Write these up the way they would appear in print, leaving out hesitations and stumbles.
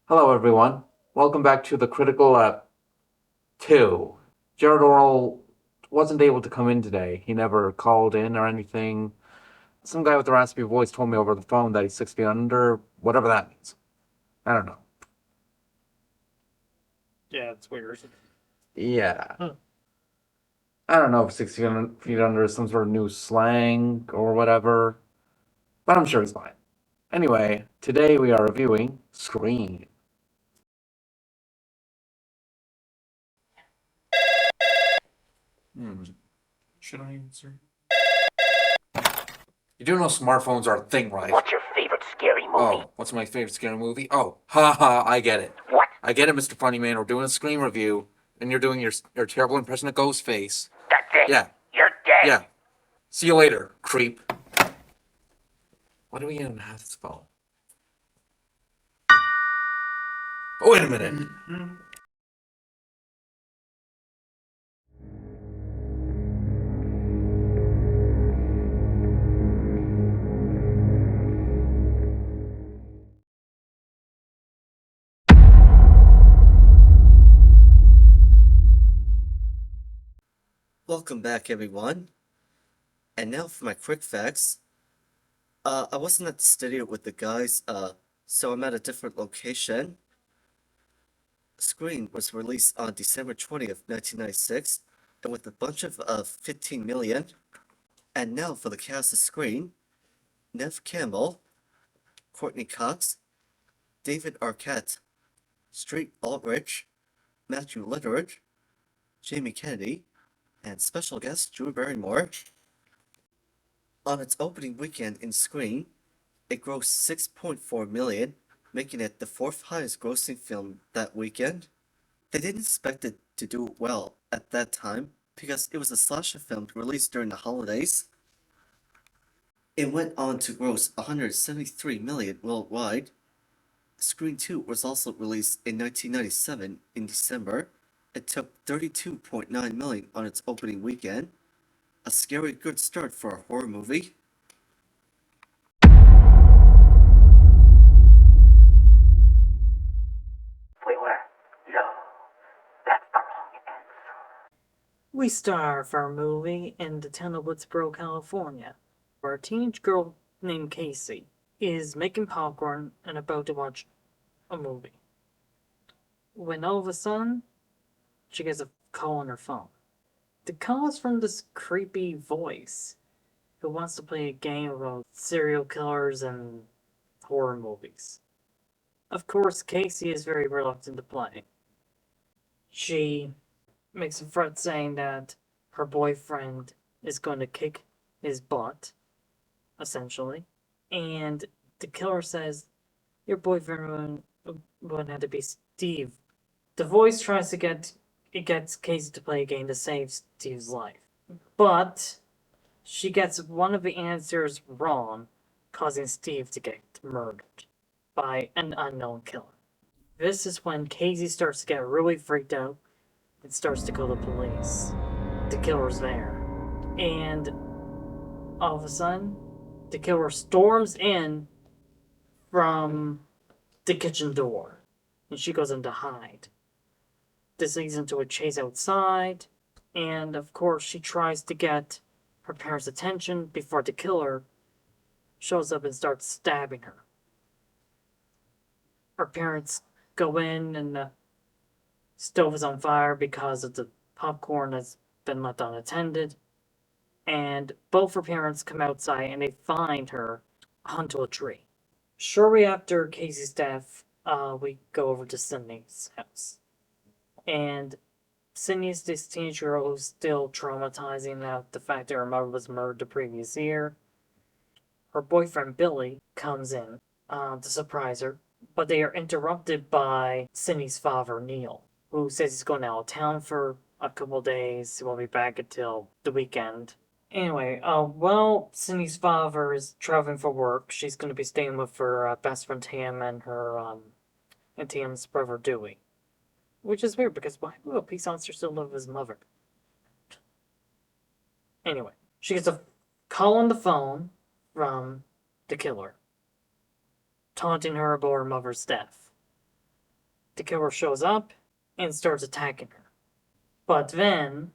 Hello, everyone. Welcome back to the Critical 2. Jared Orrell wasn't able to come in today. He never called in or anything. Some guy with a raspy voice told me over the phone that he's 6 feet under, whatever that means. I don't know. Yeah, it's weird. Yeah. Huh. I don't know if 6 feet under is some sort of new slang or whatever, but I'm sure he's fine. Anyway, today we are reviewing Scream. Hmm. Should I answer? You do know smartphones are a thing, right? What's your favorite scary movie? Oh, what's my favorite scary movie? Oh, haha, I get it. What? I get it, Mr. Funny Man. We're doing a Scream review, and you're doing your terrible impression of Ghostface. That's it. Yeah, You're dead. yeah. See you later, creep. Why do we even have this phone? Oh, wait a minute. Welcome back, everyone. And now for my quick facts. I wasn't at the studio with the guys, so I'm at a different location. Scream was released on December 20th, 1996, and with a bunch of 15 million. And now for the cast of Scream: Nev Campbell, Courtney Cox, David Arquette, Street Aldrich, Matthew Lillard, Jamie Kennedy, and special guest Drew Barrymore. On its opening weekend in Scream, it grossed 6.4 million, making it the fourth highest grossing film that weekend. They didn't expect it to do well at that time because it was a slasher film released during the holidays. It went on to gross 173 million worldwide. Scream 2 was also released in 1997 in December. It took 32.9 million on its opening weekend. A scary good start for a horror movie. Spoiler. No. That's the wrong answer. We start off our movie in the town of Woodsboro, California, where a teenage girl named Casey is making popcorn and about to watch a movie. When all of a sudden, she gets a call on her phone. The call is from this creepy voice who wants to play a game about serial killers and horror movies. Of course, Casey is very reluctant to play. She makes a threat saying that her boyfriend is going to kick his butt, essentially. And the killer says, your boyfriend would have to be Steve. The voice tries to gets Casey to play a game to save Steve's life. But she gets one of the answers wrong, causing Steve to get murdered by an unknown killer. This is when Casey starts to get really freaked out and starts to call the police. The killer's there. And all of a sudden, the killer storms in from the kitchen door. And she goes in to hide. This leads into a chase outside. And of course, she tries to get her parents' attention before the killer shows up and starts stabbing her. Her parents go in and the stove is on fire because of the popcorn that's been left unattended. And both her parents come outside and they find her onto a tree. Shortly after Casey's death, we go over to Sydney's house. And Sydney's this teenage girl who's still traumatizing about the fact that her mother was murdered the previous year. Her boyfriend Billy comes in to surprise her, but they are interrupted by Sydney's father Neil, who says he's going out of town for a couple days. He won't be back until the weekend. Anyway, while Cindy's father is traveling for work, she's going to be staying with her best friend Tam and and Tam's brother Dewey. Which is weird because why would a police officer still live with his mother? Anyway, she gets a call on the phone from the killer, taunting her about her mother's death. The killer shows up and starts attacking her. But then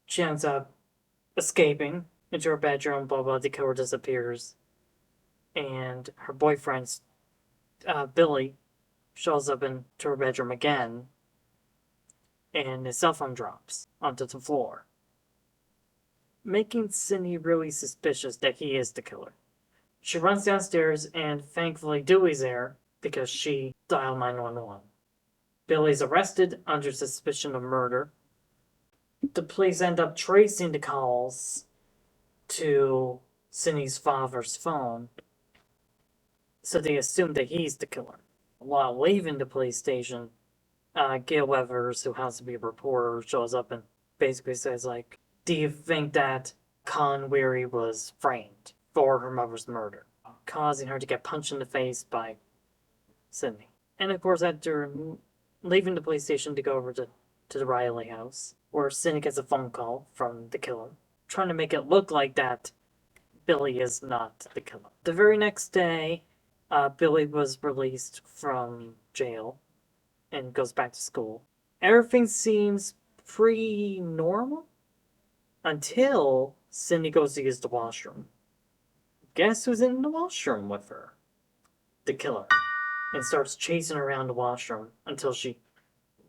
she ends up escaping into her bedroom, blah blah. The killer disappears. And her boyfriend, Billy, shows up into her bedroom again. And his cell phone drops onto the floor, making Cindy really suspicious that he is the killer. She runs downstairs, and thankfully Dewey's there because she dialed 911. Billy's arrested under suspicion of murder. The police end up tracing the calls to Cindy's father's phone, so they assume that he's the killer. While leaving the police station, Gail Weathers, who happens to be a reporter, shows up and basically says, like, do you think that Con Weary was framed for her mother's murder, causing her to get punched in the face by Sydney? And of course, after leaving the police station to go over to the Riley house, where Sydney gets a phone call from the killer, trying to make it look like that Billy is not the killer. The very next day, Billy was released from jail and goes back to school. Everything seems pretty normal until Cindy goes to use the washroom. Guess who's in the washroom with her? The killer. And starts chasing her around the washroom until she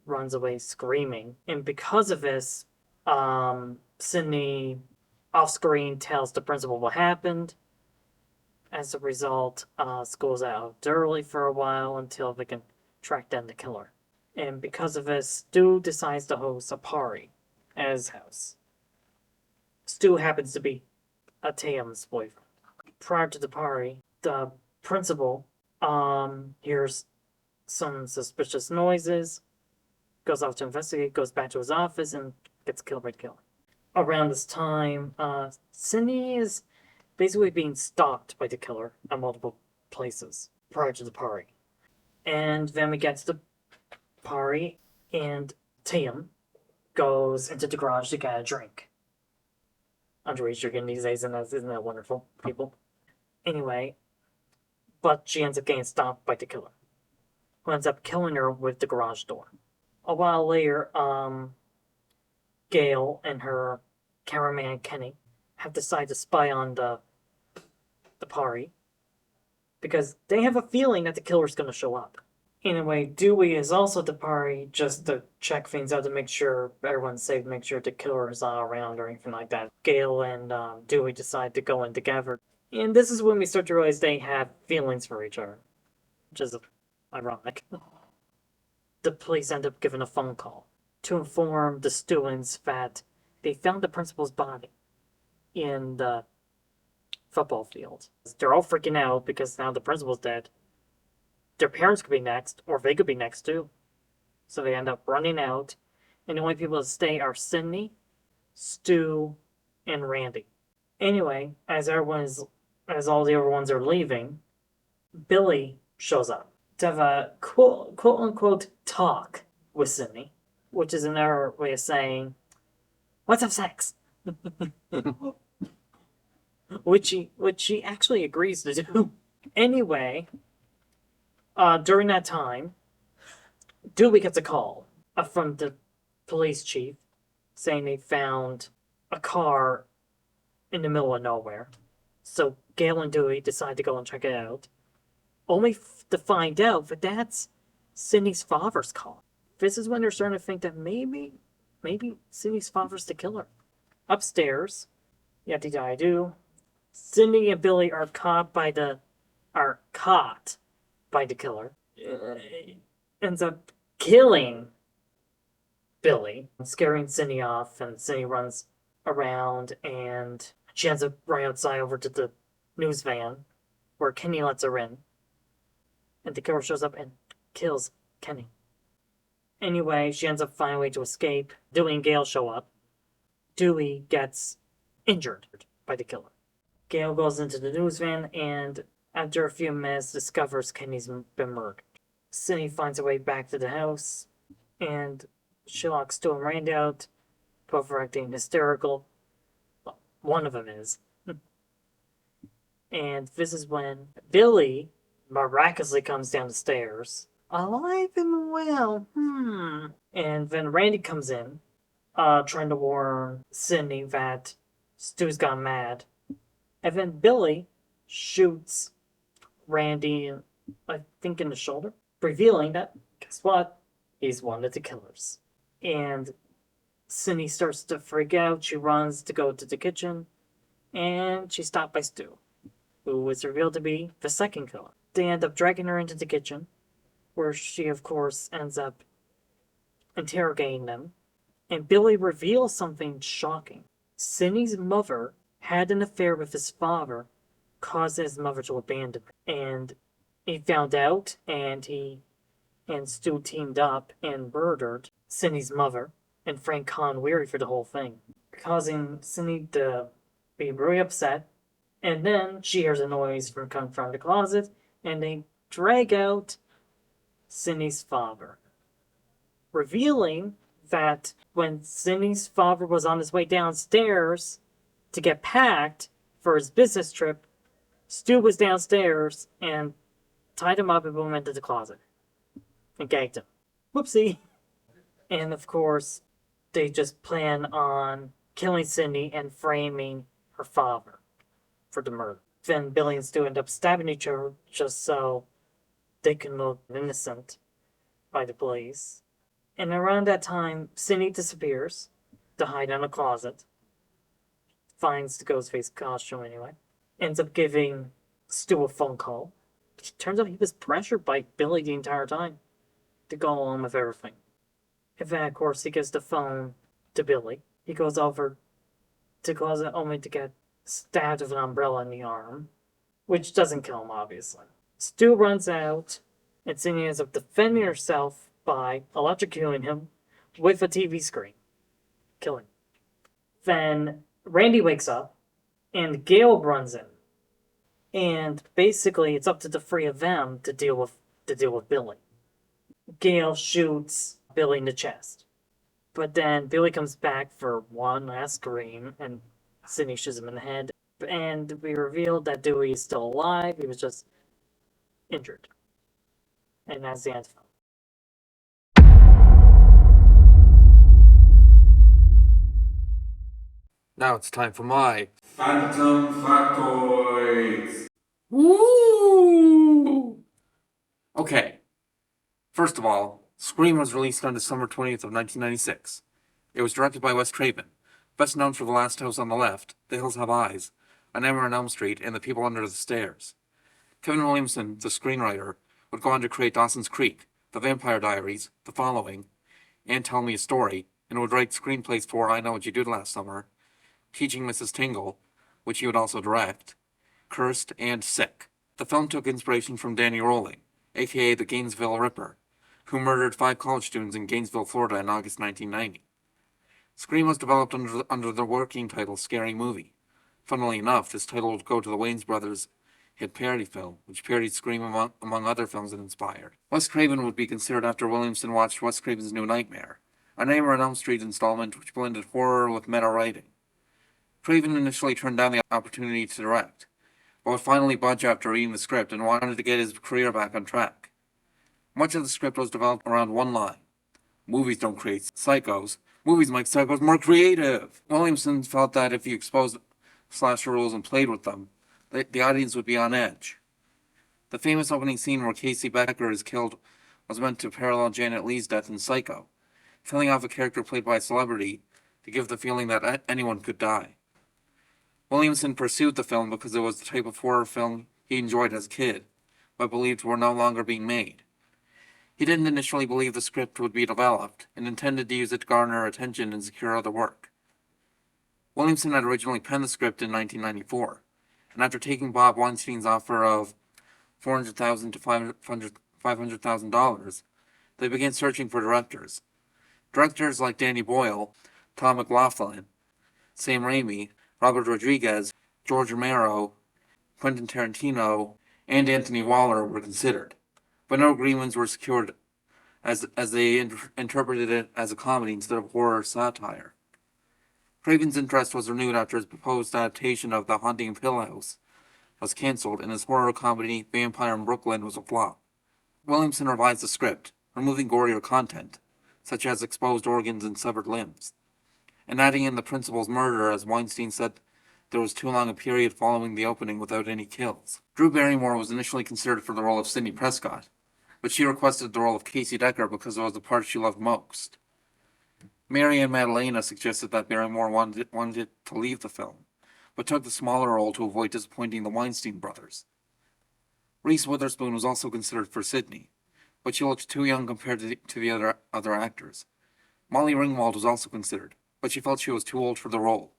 runs away screaming. And because of this, Cindy off screen tells the principal what happened. As a result, school's out early for a while until they can track down the killer. And because of this, Stu decides to host a party at his house. Stu happens to be Tatum's boyfriend. Prior to the party, the principal hears some suspicious noises, goes off to investigate, goes back to his office, and gets killed by the killer. Around this time, Cindy is basically being stalked by the killer at multiple places prior to the party. And then we get to the party, and Tatum goes into the garage to get a drink. Underage drinking these days, and isn't that wonderful, people? Anyway, but she ends up getting stopped by the killer, who ends up killing her with the garage door. A while later, Gail and her cameraman Kenny have decided to spy on the party because they have a feeling that the killer's going to show up. Anyway, Dewey is also at the party just to check things out to make sure everyone's safe, make sure the killer is not around or anything like that. Gail and Dewey decide to go in together. And this is when we start to realize they have feelings for each other, which is ironic. The police end up giving a phone call to inform the students that they found the principal's body in the football field. They're all freaking out because now the principal's dead. Their parents could be next, or they could be next too. So they end up running out, and the only people that stay are Sydney, Stu, and Randy. Anyway, as all the other ones are leaving, Billy shows up to have a quote unquote talk with Sydney, which is another way of saying, "Let's have sex." which she actually agrees to do. Anyway, during that time, Dewey gets a call from the police chief saying they found a car in the middle of nowhere. So Gail and Dewey decide to go and check it out, only to find out that that's Cindy's father's car. This is when they're starting to think that maybe Cindy's father's the killer. Upstairs, yadda-yadda-do, Cindy and Billy are caught by the killer. Ends up killing Billy, scaring Cindy off, and Cindy runs around, and she ends up right outside over to the news van, where Kenny lets her in. And the killer shows up and kills Kenny. Anyway, she ends up finding a way to escape. Dewey and Gail show up. Dewey gets injured by the killer. Gail goes into the news van and, after a few minutes, discovers Kenny's been murdered. Cindy finds her way back to the house, and she locks Stu and Randy out, both are acting hysterical. Well, one of them is. And this is when Billy miraculously comes down the stairs alive and well. And then Randy comes in, trying to warn Sydney that Stu's gone mad. And then Billy shoots Randy, I think, in the shoulder, revealing that, guess what? He's one of the killers. And Sydney starts to freak out. She runs to go to the kitchen, and she's stopped by Stu, who is revealed to be the second killer. They end up dragging her into the kitchen, where she, of course, ends up interrogating them. And Billy reveals something shocking. Sydney's mother had an affair with his father, caused his mother to abandon him. And he found out, and he and Stu teamed up and murdered Sydney's mother and Frank Conweary for the whole thing, causing Sydney to be really upset. And then she hears a noise coming from the closet, and they drag out Sydney's father, revealing that when Sydney's father was on his way downstairs to get packed for his business trip, Stu was downstairs and tied him up and put him into the closet and gagged him. Whoopsie. And of course, they just plan on killing Sydney and framing her father for the murder. Then Billy and Stu end up stabbing each other just so they can look innocent by the police. And around that time, Sydney disappears to hide in a closet. Finds the Ghostface costume anyway. Ends up giving Stu a phone call. It turns out he was pressured by Billy the entire time to go along with everything. And then, of course, he gives the phone to Billy. He goes over to the closet only to get stabbed with an umbrella in the arm, which doesn't kill him, obviously. Stu runs out, and Sydney ends up defending herself by electrocuting him with a TV screen, killing him. Then Randy wakes up, and Gail runs in. And basically, it's up to the three of them to deal with Billy. Gail shoots Billy in the chest. But then Billy comes back for one last scream, and Sydney shoots him in the head. And we revealed that Dewey is still alive. He was just injured. And that's the end of the film. Now it's time for my Phantom Factoids! Woo! Okay. First of all, Scream was released on December 20th of 1996. It was directed by Wes Craven, best known for The Last House on the Left, The Hills Have Eyes, A Nightmare on Elm Street, and The People Under the Stairs. Kevin Williamson, the screenwriter, would go on to create Dawson's Creek, The Vampire Diaries, The Following, and Tell Me a Story, and would write screenplays for I Know What You Did Last Summer, Teaching Mrs. Tingle, which he would also direct, Cursed, and Sick. The film took inspiration from Danny Rolling, aka the Gainesville Ripper, who murdered 5 college students in Gainesville, Florida in August 1990. Scream was developed under the working title Scary Movie. Funnily enough, this title would go to the Wayans brothers' hit parody film, which parodied Scream among other films it inspired. Wes Craven would be considered after Williamson watched Wes Craven's New Nightmare, a Nightmare on Elm Street installment which blended horror with meta writing. Craven initially turned down the opportunity to direct, but would finally budge after reading the script and wanted to get his career back on track. Much of the script was developed around one line: movies don't create psychos, movies make psychos more creative. Williamson felt that if he exposed slasher rules and played with them, the audience would be on edge. The famous opening scene where Casey Becker is killed was meant to parallel Janet Leigh's death in Psycho, killing off a character played by a celebrity to give the feeling that anyone could die. Williamson pursued the film because it was the type of horror film he enjoyed as a kid, but believed were no longer being made. He didn't initially believe the script would be developed, and intended to use it to garner attention and secure other work. Williamson had originally penned the script in 1994, and after taking Bob Weinstein's offer of $400,000 to $500,000, they began searching for directors. Directors like Danny Boyle, Tom McLaughlin, Sam Raimi, Robert Rodriguez, George Romero, Quentin Tarantino, and Anthony Waller were considered, but no agreements were secured as they interpreted it as a comedy instead of horror satire. Craven's interest was renewed after his proposed adaptation of The Haunting of Hill House was cancelled, and his horror comedy Vampire in Brooklyn was a flop. Williamson revised the script, removing gorier content, such as exposed organs and severed limbs, and adding in the principal's murder, as Weinstein said there was too long a period following the opening without any kills. Drew Barrymore was initially considered for the role of Sidney Prescott, but she requested the role of Casey Decker because it was the part she loved most. Mary Ann Madalena suggested that Barrymore wanted to leave the film, but took the smaller role to avoid disappointing the Weinstein brothers. Reese Witherspoon was also considered for Sidney, but she looked too young compared to the other actors. Molly Ringwald was also considered, but she felt she was too old for the role.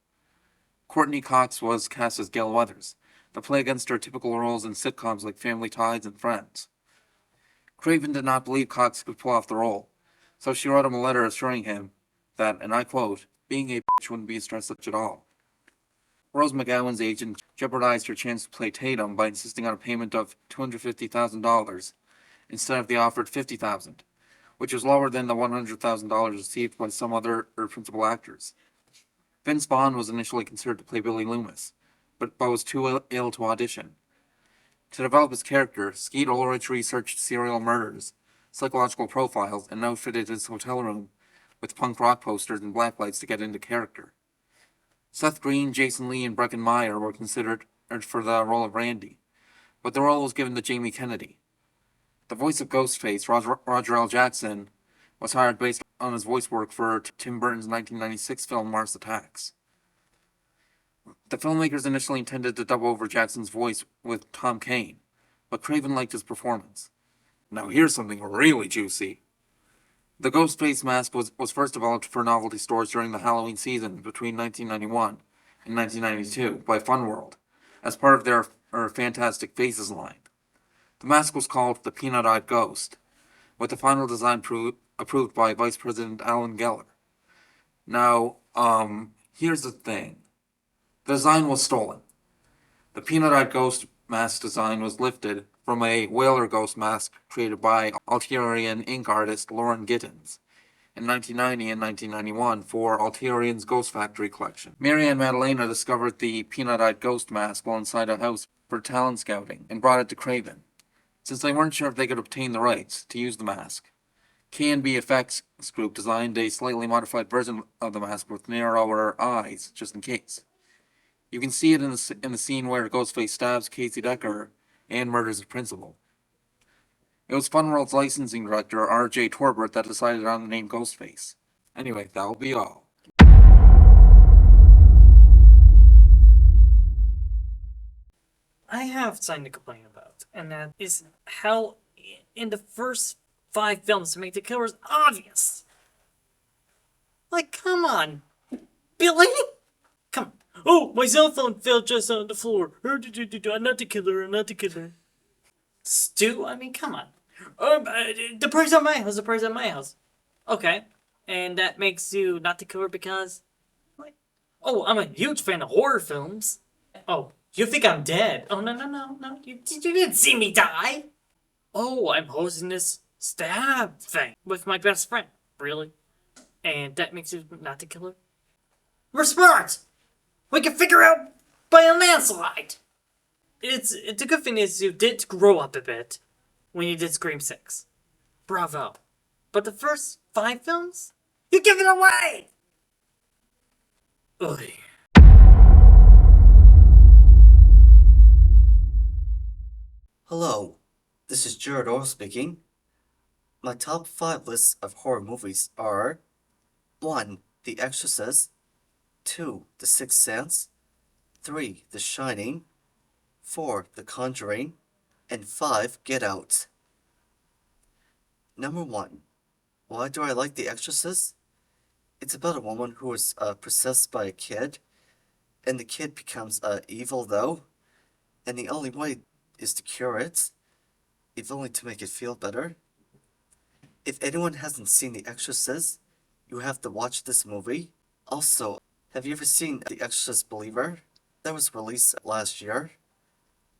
Courtney Cox was cast as Gail Weathers, to play against her typical roles in sitcoms like Family Ties and Friends. Craven did not believe Cox could pull off the role, so she wrote him a letter assuring him that, and I quote, being a bitch wouldn't be a stress at all. Rose McGowan's agent jeopardized her chance to play Tatum by insisting on a payment of $250,000 instead of the offered $50,000, which was lower than the $100,000 received by some other principal actors. Vince Vaughn was initially considered to play Billy Loomis, but was too ill to audition. To develop his character, Skeet Ulrich researched serial murders, psychological profiles, and outfitted his hotel room with punk rock posters and blacklights to get into character. Seth Green, Jason Lee, and Breckin Meyer were considered for the role of Randy, but the role was given to Jamie Kennedy. The voice of Ghostface, Roger L. Jackson, was hired based on his voice work for Tim Burton's 1996 film Mars Attacks. The filmmakers initially intended to dub over Jackson's voice with Tom Kane, but Craven liked his performance. Now here's something really juicy. The Ghostface mask was first developed for novelty stores during the Halloween season between 1991 and 1992 by Funworld, as part of their Fantastic Faces line. The mask was called the Peanut-Eyed Ghost, with the final design approved by Vice President Alan Geller. Now, here's the thing. The design was stolen. The Peanut-Eyed Ghost mask design was lifted from a Whaler Ghost mask created by Alterian ink artist Lauren Gittins in 1990 and 1991 for Alterian's Ghost Factory collection. Mary Ann Madalena discovered the Peanut-Eyed Ghost mask while inside a house for talent scouting and brought it to Craven. Since they weren't sure if they could obtain the rights to use the mask, K&B Effects Group designed a slightly modified version of the mask with narrower eyes, just in case. You can see it in the scene where Ghostface stabs Casey Decker and murders his principal. It was Funworld's licensing director, R.J. Torbert, that decided on the name Ghostface. Anyway, that'll be all. I have something to complain about, and that is how in the first 5 films to make the killers obvious. Like, come on. Billy? Come on. Oh, my cell phone fell just on the floor. I'm not the killer, I'm not the killer. Stu, I mean, come on. The person at my house. Okay. And that makes you not the killer because... What? Oh, I'm a huge fan of horror films. Oh, you think I'm dead? Oh, no. You didn't see me die. Oh, I'm hosting this stab thing with my best friend. Really? And that makes you not the killer? We're smart! We can figure out by a landslide! The good thing is you did grow up a bit when you did Scream 6. Bravo. But the first 5 films? You give it away! Ugh. Hello, this is Jared Orr speaking. My top 5 lists of horror movies are 1. The Exorcist, 2. The Sixth Sense, 3. The Shining, 4. The Conjuring, and 5. Get Out. Number 1. Why do I like The Exorcist? It's about a woman who is possessed by a kid, and the kid becomes evil though, and the only way is to cure it, if only to make it feel better. If anyone hasn't seen The Exorcist, you have to watch this movie. Also, have you ever seen The Exorcist Believer? That was released last year.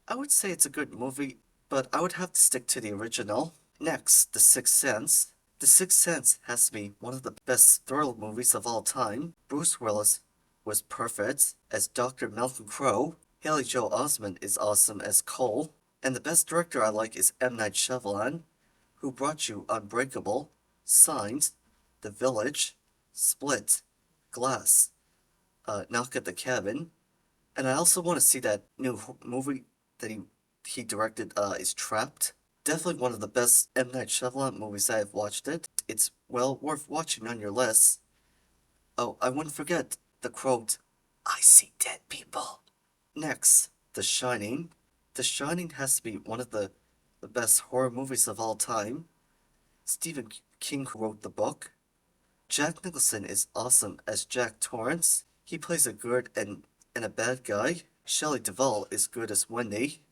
I would say it's a good movie, but I would have to stick to the original. Next, The Sixth Sense. The Sixth Sense has to be one of the best thriller movies of all time. Bruce Willis was perfect as Dr. Malcolm Crowe. Haley Joel Osment is awesome as Cole. And the best director I like is M. Night Shyamalan. who brought you Unbreakable, Signs, The Village, Split, Glass, Knock at the Cabin, and I also want to see that new movie that he directed, is Trapped. Definitely one of the best M. Night Shyamalan movies I have watched it. It's well worth watching on your list. Oh, I wouldn't forget the quote, "I see dead people." Next, The Shining. The Shining has to be one of the best horror movies of all time. Stephen King wrote the book. Jack Nicholson is awesome as Jack Torrance. He plays a good and a bad guy. Shelley Duvall is good as Wendy.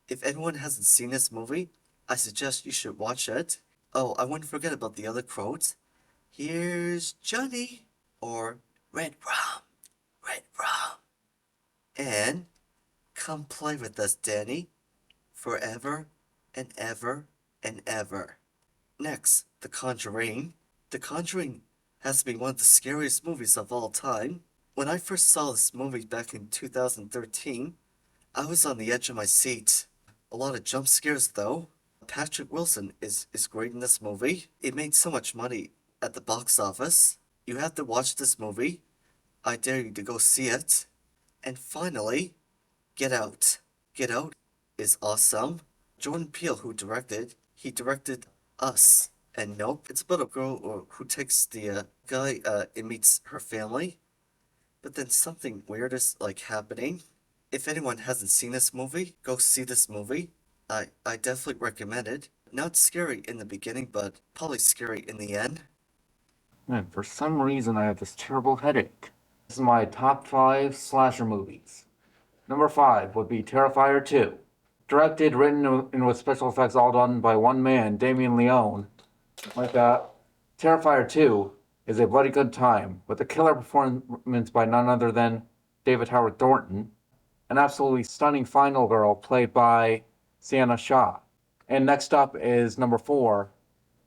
If anyone hasn't seen this movie, I suggest you should watch it. Oh, I wouldn't forget about the other quotes. "Here's Johnny," or "Red rum, red rum," and "Come play with us, Danny, forever and ever and ever." Next, The Conjuring. The Conjuring has to be one of the scariest movies of all time. When I first saw this movie back in 2013, I was on the edge of my seat. A lot of jump scares though. Patrick Wilson is great in this movie. It made so much money at the box office. You have to watch this movie. I dare you to go see it. And finally, Get Out. Get Out is awesome. Jordan Peele, who directed, he directed Us and Nope. It's about a girl who takes the guy and meets her family. But then something weird is like happening. If anyone hasn't seen this movie, go see this movie. I definitely recommend it. Not scary in the beginning, but probably scary in the end. Man, for some reason I have this terrible headache. This is my top 5 slasher movies. Number 5 would be Terrifier 2. Directed, written, and with special effects all done by one man, Damien Leone. Terrifier 2 is a bloody good time, with a killer performance by none other than David Howard Thornton, an absolutely stunning final girl played by Sienna Shaw. And next up is number 4,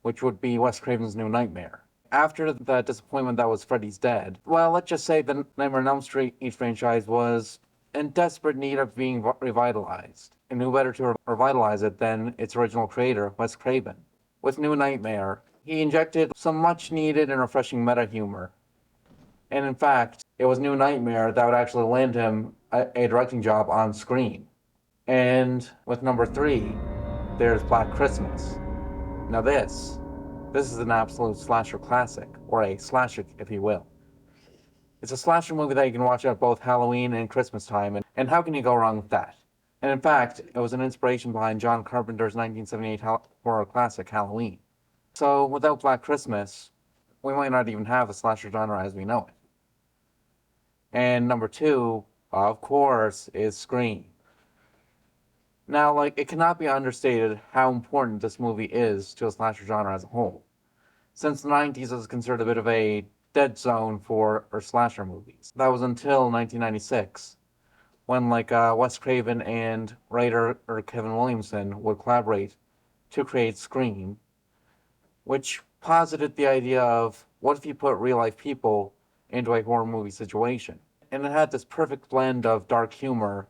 which would be Wes Craven's New Nightmare. After the disappointment that was Freddy's Dead, well, let's just say the Nightmare on Elm Street franchise was in desperate need of being revitalized. And who better to revitalize it than its original creator, Wes Craven. With New Nightmare, he injected some much needed and refreshing meta humor. And in fact, it was New Nightmare that would actually land him a directing job on screen. And with number 3, there's Black Christmas. Now this is an absolute slasher classic, or a slasher if you will. It's a slasher movie that you can watch at both Halloween and Christmas time, and how can you go wrong with that? And in fact, it was an inspiration behind John Carpenter's 1978 horror classic, Halloween. So without Black Christmas, we might not even have the slasher genre as we know it. And number 2, of course, is Scream. Now, it cannot be understated how important this movie is to the slasher genre as a whole. Since the 90s, it was considered a bit of a dead zone for slasher movies. That was until 1996, when Wes Craven and writer Kevin Williamson would collaborate to create Scream, which posited the idea of what if you put real life people into a horror movie situation. And it had this perfect blend of dark humor,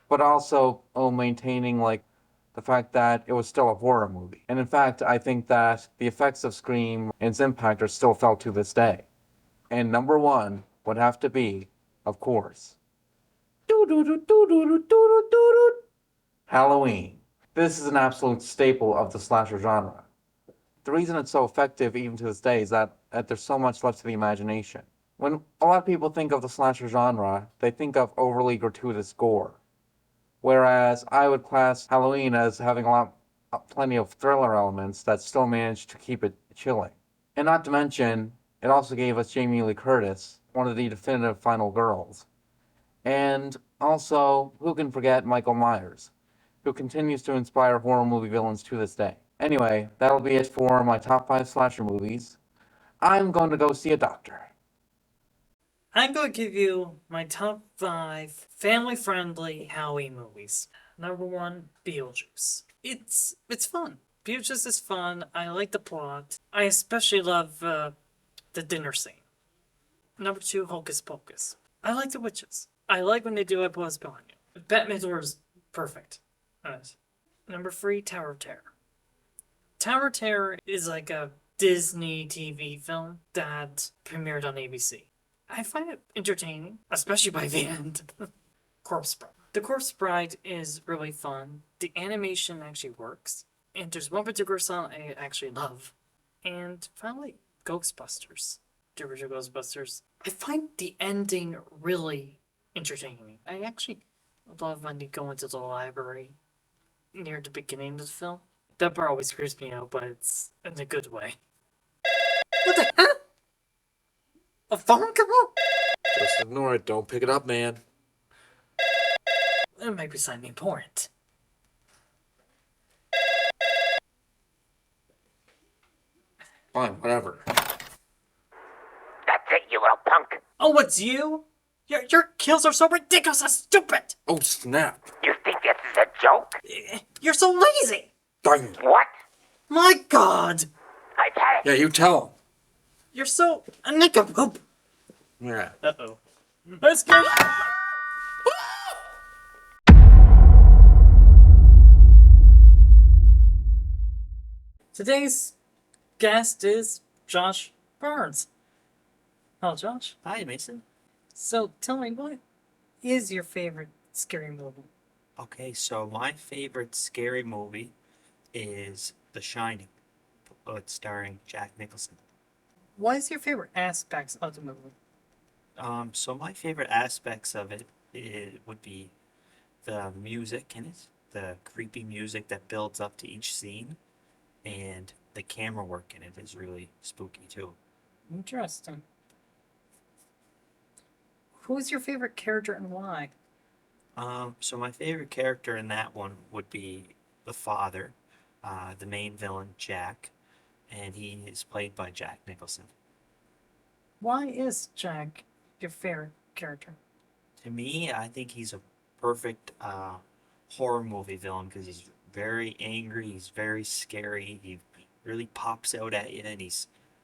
but also maintaining the fact that it was still a horror movie. And in fact, I think that the effects of Scream and its impact are still felt to this day. And number 1 would have to be, of course, Halloween. This is an absolute staple of the slasher genre. The reason it's so effective even to this day is that there's so much left to the imagination. When a lot of people think of the slasher genre, they think of overly gratuitous gore. Whereas I would class Halloween as having plenty of thriller elements that still manage to keep it chilling. And not to mention, it also gave us Jamie Lee Curtis, one of the definitive final girls. And also, who can forget Michael Myers, who continues to inspire horror movie villains to this day. Anyway, that'll be it for my top 5 slasher movies. I'm going to go see a doctor. I'm going to give you my top 5 family-friendly Halloween movies. Number 1, Beetlejuice. It's fun. Beetlejuice is fun. I like the plot. I especially love the dinner scene. Number 2, Hocus Pocus. I like the witches. I like when they do it was behind you. Bette Midler is perfect. Number 3, Tower of Terror. Tower of Terror is like a Disney TV film that premiered on ABC. I find it entertaining, especially by the end. Corpse Bride. The Corpse Bride is really fun. The animation actually works. And there's one particular song I actually love. And finally, Ghostbusters. The original Ghostbusters. I find the ending really entertaining. I actually love when they go into the library near the beginning of the film. That part always creeps me out, but it's in a good way. What the hell? A phone call? Just ignore it. Don't pick it up, man. It might be something important. Fine, whatever. That's it, you little punk. Oh, it's you? Your kills are so ridiculous and stupid! Oh, snap. You think this is a joke? You're so lazy! Dang. What? My god! I've had it. Yeah, you tell him. You're so a nincompoop! Yeah. Uh-oh. Let's go! Today's guest is Josh Barnes. Hello, Josh. Hi, Mason. So, tell me, what is your favorite scary movie? Okay, so my favorite scary movie is The Shining. It's starring Jack Nicholson. What is your favorite aspects of the movie? So my favorite aspects of it would be the music in it, the creepy music that builds up to each scene, and the camera work in it is really spooky too. Interesting. Who's your favorite character and why? So my favorite character in that one would be the father, the main villain, Jack, and he is played by Jack Nicholson. Why is Jack your favorite character? To me, I think he's a perfect horror movie villain because he's very angry, he's very scary, he really pops out at you, and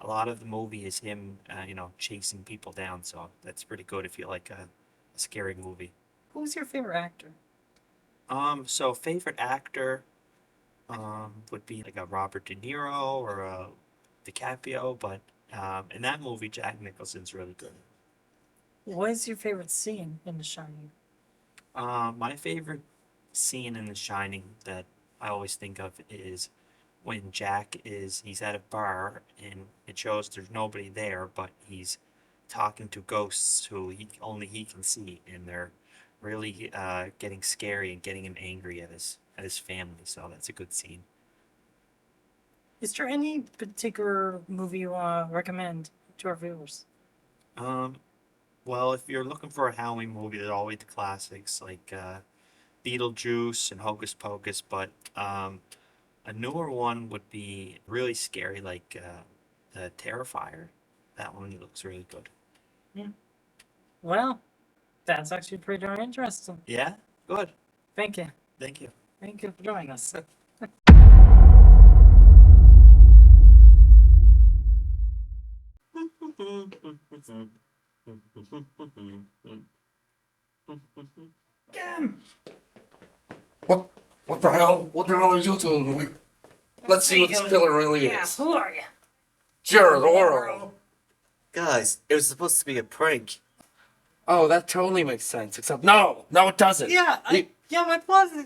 a lot of the movie is him, chasing people down. So that's pretty good if you like a scary movie. Who's your favorite actor? So favorite actor, would be like a Robert De Niro or a DiCaprio, but in that movie, Jack Nicholson's really good. What is your favorite scene in The Shining? My favorite scene in The Shining that I always think of is when he's at a bar and it shows there's nobody there, but he's talking to ghosts who only he can see, and they're really getting scary and getting him angry at his family. So that's a good scene. Is there any particular movie you recommend to our viewers? Well, if you're looking for a Halloween movie, there's always the classics like Beetlejuice and Hocus Pocus, but a newer one would be really scary, like the Terrifier. That one looks really good. Well, that's actually pretty darn interesting. Yeah, good. Thank you. Thank you. Thank you for joining us. What the hell? What the hell are you doing? Let's see what this killer really is. Who are you? Jared Orwell. Guys, it was supposed to be a prank. Oh, that totally makes sense. Except no, it doesn't. Yeah,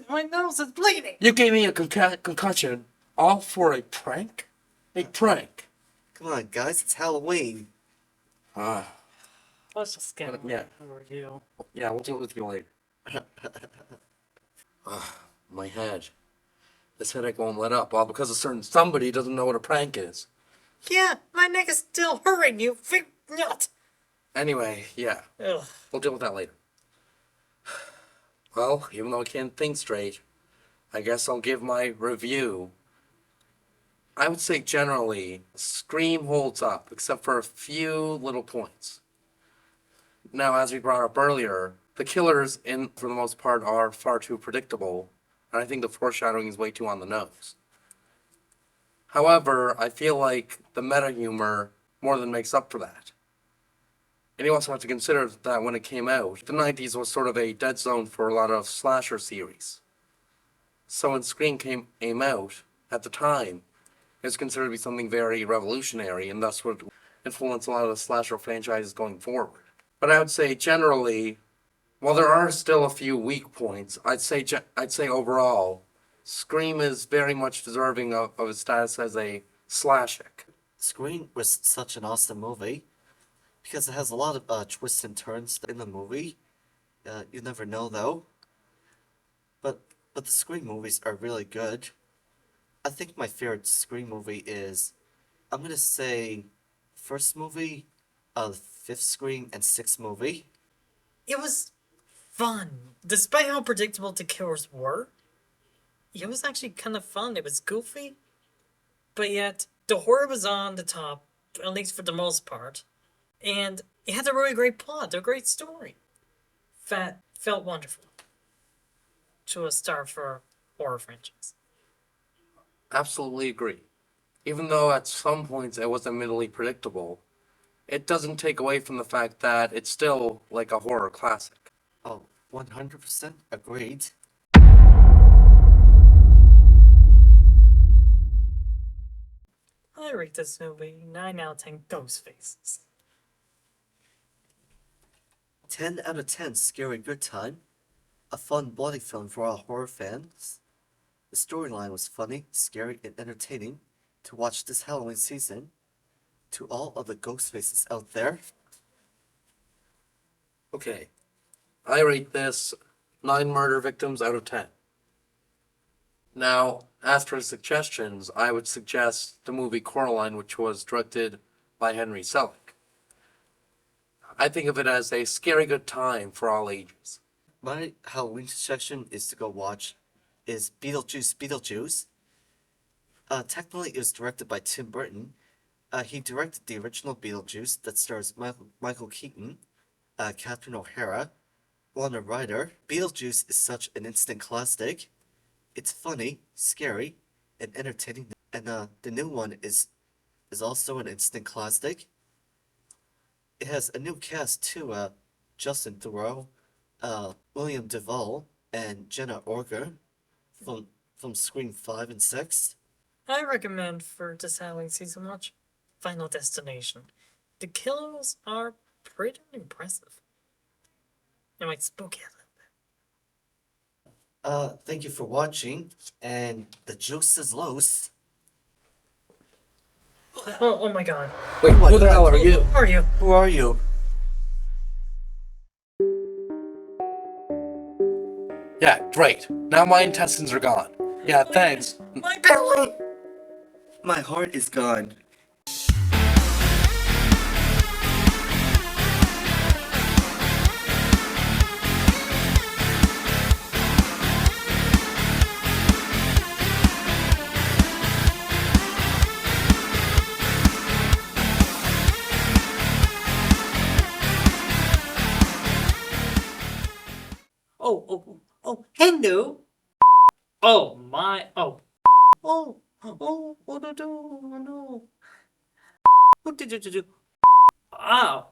my nose is bleeding. You gave me a concussion, all for a prank. A prank. Come on, guys, it's Halloween. Ah, Let's just get Yeah. over you. yeah, we'll deal with you later. My head. This headache won't let up, all because a certain somebody doesn't know what a prank is. Yeah, my neck is still hurting, you big nut. Anyway, yeah, Ugh. we'll deal with that later. Well, even though I can't think straight, I guess I'll give my review. I would say generally, Scream holds up, except for a few little points. Now, as we brought up earlier, the killers, for the most part, are far too predictable, and I think the foreshadowing is way too on the nose. However, I feel like the meta humor more than makes up for that. And you also have to consider that when it came out, the 90s was sort of a dead zone for a lot of slasher series. So when Scream came out, at the time, is considered to be something very revolutionary, and thus would influence a lot of the slasher franchises going forward. But I would say generally, while there are still a few weak points, I'd say overall, Scream is very much deserving of its status as a slasher. Scream was such an awesome movie because it has a lot of twists and turns in the movie. You never know though. But the Scream movies are really good. I think my favorite Scream movie is, I'm gonna say, first movie, fifth Scream, and sixth movie. It was fun. Despite how predictable the killers were, it was actually kind of fun. It was goofy, but yet the horror was on the top, at least for the most part. And it had a really great plot, a great story. That felt wonderful. To a star for a horror franchise. Absolutely agree. Even though at some points it was admittedly predictable, it doesn't take away from the fact that it's still like a horror classic. Oh, 100% agreed. I rate this movie 9 out of 10 ghost faces. 10 out of 10 scary good time. A fun bloody film for all horror fans. The storyline was funny, scary, and entertaining to watch this Halloween season. To all of the ghost faces out there, Okay. I rate this 9 murder victims out of 10. Now, as for suggestions, I would suggest the movie Coraline, which was directed by Henry Selick. I think of it as a scary good time for all ages. my Halloween suggestion is to go watch is Beetlejuice. Technically, it was directed by Tim Burton. He directed the original Beetlejuice that stars Michael Keaton, Catherine O'Hara, Winona Ryder. Beetlejuice is such an instant classic. It's funny, scary, and entertaining. And the new one is also an instant classic. It has a new cast too. Justin Theroux, William Duvall, and Jenna Orger from Scream 5 and 6. I recommend for this Halloween season watch Final Destination. The kills are pretty impressive. It might spook you a little bit. Thank you for watching, and the juice is loose. Oh my god. Wait, who the hell are you? Who are you? Who are you? Yeah, great. Now my intestines are gone. Yeah, thanks. My belly! My heart is gone. Hello! Oh, my, oh. Oh, what did I do? Oh, no. What did you do? Ow!